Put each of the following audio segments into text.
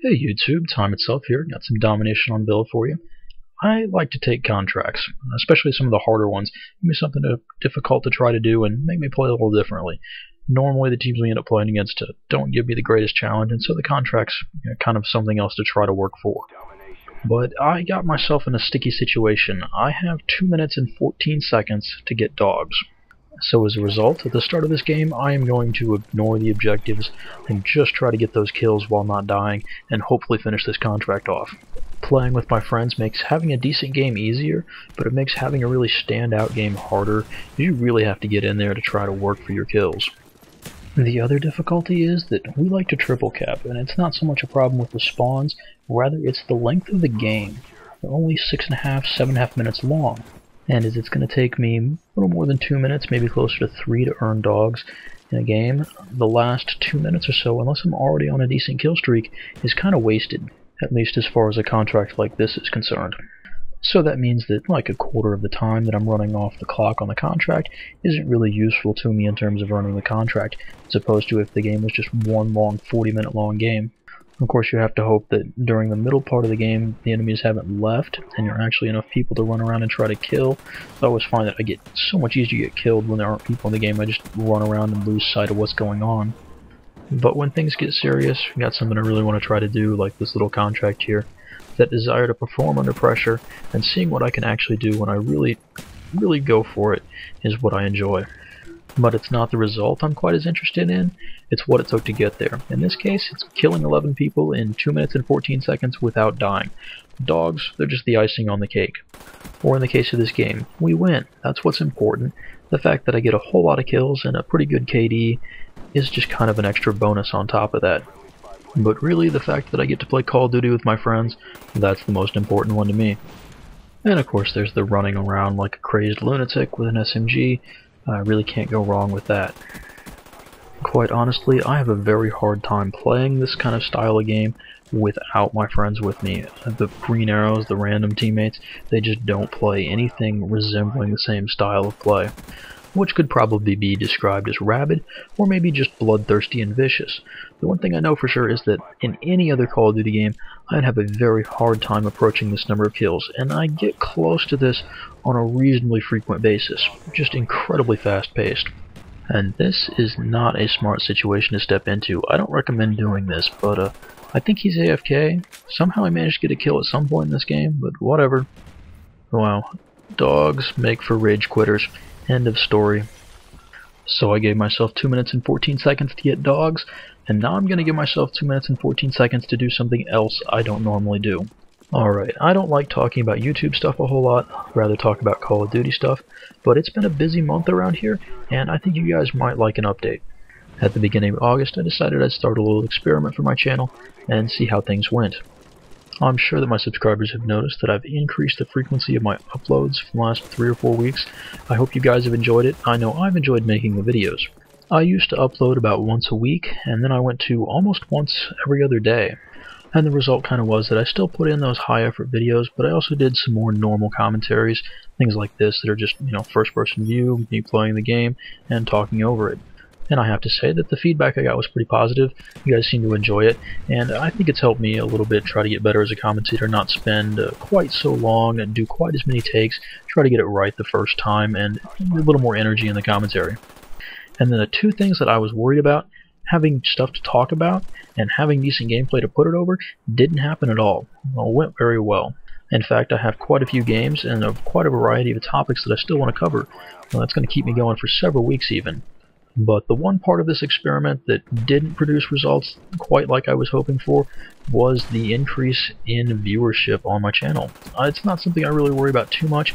Hey YouTube, Time Itself here. Got some domination on build for you. I like to take contracts, especially some of the harder ones. Give me something difficult to try to do and make me play a little differently. Normally the teams we end up playing against don't give me the greatest challenge, and so the contract's kind of something else to try to work for. But I got myself in a sticky situation. I have 2 minutes and 14 seconds to get dogs. So as a result, at the start of this game, I am going to ignore the objectives and just try to get those kills while not dying and hopefully finish this contract off. Playing with my friends makes having a decent game easier, but it makes having a really standout game harder. You really have to get in there to try to work for your kills. The other difficulty is that we like to triple cap, and it's not so much a problem with the spawns, rather it's the length of the game. They're only 6.5, 7.5 minutes long. And as it's going to take me a little more than 2 minutes, maybe closer to 3 to earn dogs in a game, the last 2 minutes or so, unless I'm already on a decent kill streak, is kind of wasted, at least as far as a contract like this is concerned. So that means that like a quarter of the time that I'm running off the clock on the contract isn't really useful to me in terms of earning the contract, as opposed to if the game was just one long 40-minute long game. Of course, you have to hope that during the middle part of the game, the enemies haven't left, and there are actually enough people to run around and try to kill. I always find that I get so much easier to get killed when there aren't people in the game. I just run around and lose sight of what's going on. But when things get serious, we got something I really want to try to do, like this little contract here. That desire to perform under pressure, and seeing what I can actually do when I really go for it, is what I enjoy. But it's not the result I'm quite as interested in, it's what it took to get there. In this case, it's killing 11 people in 2 minutes and 14 seconds without dying. Dogs, they're just the icing on the cake. Or in the case of this game, we win. That's what's important. The fact that I get a whole lot of kills and a pretty good KD is just kind of an extra bonus on top of that. But really, the fact that I get to play Call of Duty with my friends, that's the most important one to me. And of course there's the running around like a crazed lunatic with an SMG. I really can't go wrong with that. Quite honestly, I have a very hard time playing this kind of style of game without my friends with me. The green arrows, the random teammates, they just don't play anything resembling the same style of play, which could probably be described as rabid, or maybe just bloodthirsty and vicious. The one thing I know for sure is that in any other Call of Duty game, I'd have a very hard time approaching this number of kills, and I get close to this on a reasonably frequent basis, just incredibly fast-paced. And this is not a smart situation to step into. I don't recommend doing this, but I think he's AFK. Somehow I managed to get a kill at some point in this game, but whatever. Wow. Dogs make for rage quitters. End of story. So I gave myself 2 minutes and 14 seconds to get dogs, and now I'm going to give myself 2 minutes and 14 seconds to do something else I don't normally do. Alright, I don't like talking about YouTube stuff a whole lot, I'd rather talk about Call of Duty stuff, but it's been a busy month around here, and I think you guys might like an update. At the beginning of August, I decided I'd start a little experiment for my channel and see how things went. I'm sure that my subscribers have noticed that I've increased the frequency of my uploads for the last 3 or 4 weeks. I hope you guys have enjoyed it. I know I've enjoyed making the videos. I used to upload about once a week, and then I went to almost once every other day. And the result kind of was that I still put in those high effort videos, but I also did some more normal commentaries, things like this that are just, first person view, me playing the game, and talking over it. And I have to say that the feedback I got was pretty positive. You guys seem to enjoy it, and I think it's helped me a little bit try to get better as a commentator, not spend quite so long and do quite as many takes, try to get it right the first time, and a little more energy in the commentary. And then the two things that I was worried about, having stuff to talk about and having decent gameplay to put it over, didn't happen at all. Well, it went very well. In fact, I have quite a few games and quite a variety of topics that I still want to cover. Well, that's going to keep me going for several weeks even. But the one part of this experiment that didn't produce results quite like I was hoping for was the increase in viewership on my channel. It's not something I really worry about too much,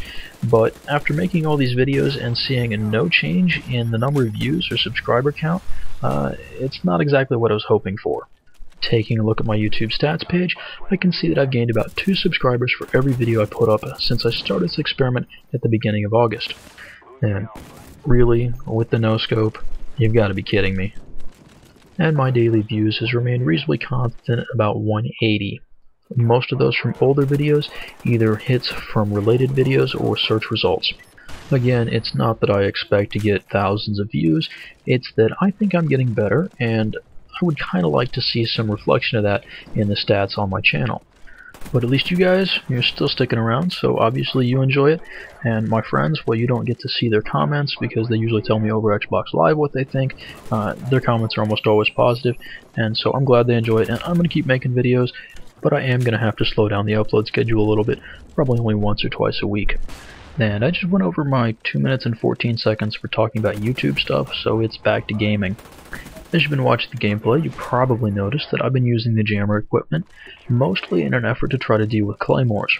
but after making all these videos and seeing no change in the number of views or subscriber count, it's not exactly what I was hoping for. Taking a look at my YouTube stats page, I can see that I've gained about 2 subscribers for every video I put up since I started this experiment at the beginning of August. And really, with the no-scope, you've got to be kidding me. And my daily views has remained reasonably constant at about 180. Most of those from older videos, either hits from related videos or search results. Again, it's not that I expect to get thousands of views, it's that I think I'm getting better, and I would kind of like to see some reflection of that in the stats on my channel. But at least you guys, you're still sticking around, so obviously you enjoy it. And my friends, well, you don't get to see their comments because they usually tell me over Xbox Live what they think. Their comments are almost always positive, and so I'm glad they enjoy it, and I'm going to keep making videos, but I am going to have to slow down the upload schedule a little bit, probably only once or twice a week. And I just went over my 2 minutes and 14 seconds for talking about YouTube stuff, so it's back to gaming. As you've been watching the gameplay, you probably noticed that I've been using the jammer equipment, mostly in an effort to try to deal with claymores.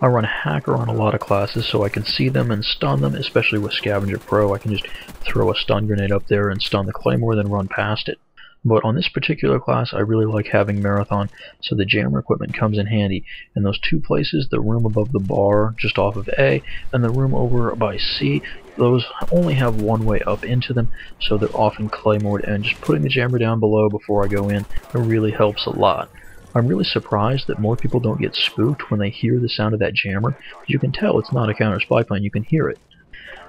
I run a hacker on a lot of classes so I can see them and stun them, especially with Scavenger Pro. I can just throw a stun grenade up there and stun the claymore, then run past it. But on this particular class, I really like having Marathon, so the jammer equipment comes in handy. In those two places, the room above the bar just off of A, and the room over by C, those only have one way up into them, so they're often claymored, and just putting the jammer down below before I go in, it really helps a lot. I'm really surprised that more people don't get spooked when they hear the sound of that jammer. You can tell it's not a counter spy plane, you can hear it.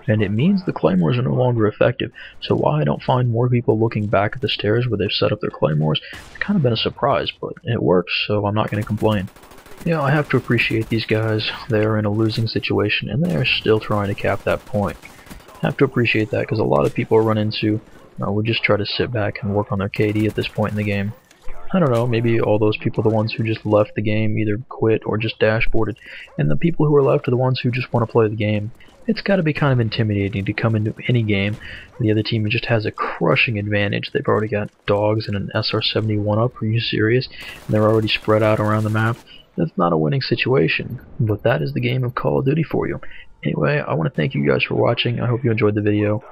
And it means the claymores are no longer effective, so why I don't find more people looking back at the stairs where they've set up their claymores, it's kind of been a surprise, but it works, so I'm not going to complain. Yeah, I have to appreciate these guys. They are in a losing situation, and they are still trying to cap that point. I have to appreciate that, because a lot of people I run into would just try to sit back and work on their KD at this point in the game. I don't know, maybe all those people are the ones who just left the game, either quit or just dashboarded, and the people who are left are the ones who just want to play the game. It's got to be kind of intimidating to come into any game. The other team just has a crushing advantage. They've already got dogs and an SR-71 up. Are you serious? And they're already spread out around the map. That's not a winning situation, but that is the game of Call of Duty for you. Anyway, I want to thank you guys for watching. I hope you enjoyed the video.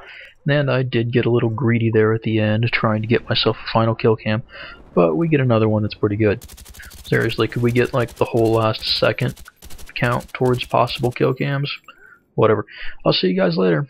And I did get a little greedy there at the end, trying to get myself a final kill cam, but we get another one that's pretty good. Seriously, could we get like the whole last second count towards possible kill cams? Whatever. I'll see you guys later.